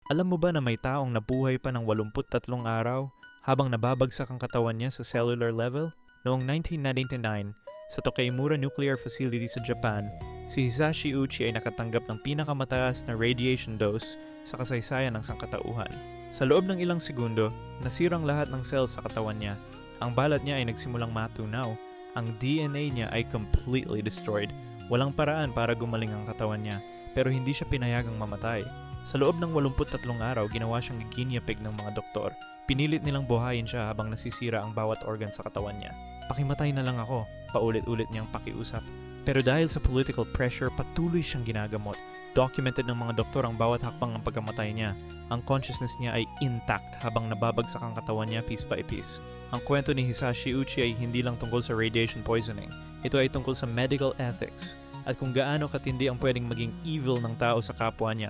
Alam mo ba na may taong nabuhay pa ng 83 araw habang nababagsak ang katawan niya sa cellular level? Noong 1999, sa Tokaimura Nuclear Facility sa Japan, si Hisashi Uchi ay nakatanggap ng pinakamataas na radiation dose sa kasaysayan ng sangkatauhan. Sa loob ng ilang segundo, nasirang lahat ng cells sa katawan niya. Ang balat niya ay nagsimulang matunaw. Ang DNA niya ay completely destroyed. Walang paraan para gumaling ang katawan niya, pero hindi siya pinayagang mamatay. Sa loob ng 83 araw, ginawa siyang guinea pig ng mga doktor. Pinilit nilang buhayin siya habang nasisira ang bawat organ sa katawan niya. Pakimatay na lang ako, paulit-ulit niyang pakiusap. Pero dahil sa political pressure, patuloy siyang ginagamot. Documented ng mga doktor ang bawat hakbang ng pagkamatay niya. Ang consciousness niya ay intact habang nababagsak ang katawan niya piece by piece. Ang kwento ni Hisashi Uchi ay hindi lang tungkol sa radiation poisoning. Ito ay tungkol sa medical ethics at kung gaano katindi ang pwedeng maging evil ng tao sa kapwa niya.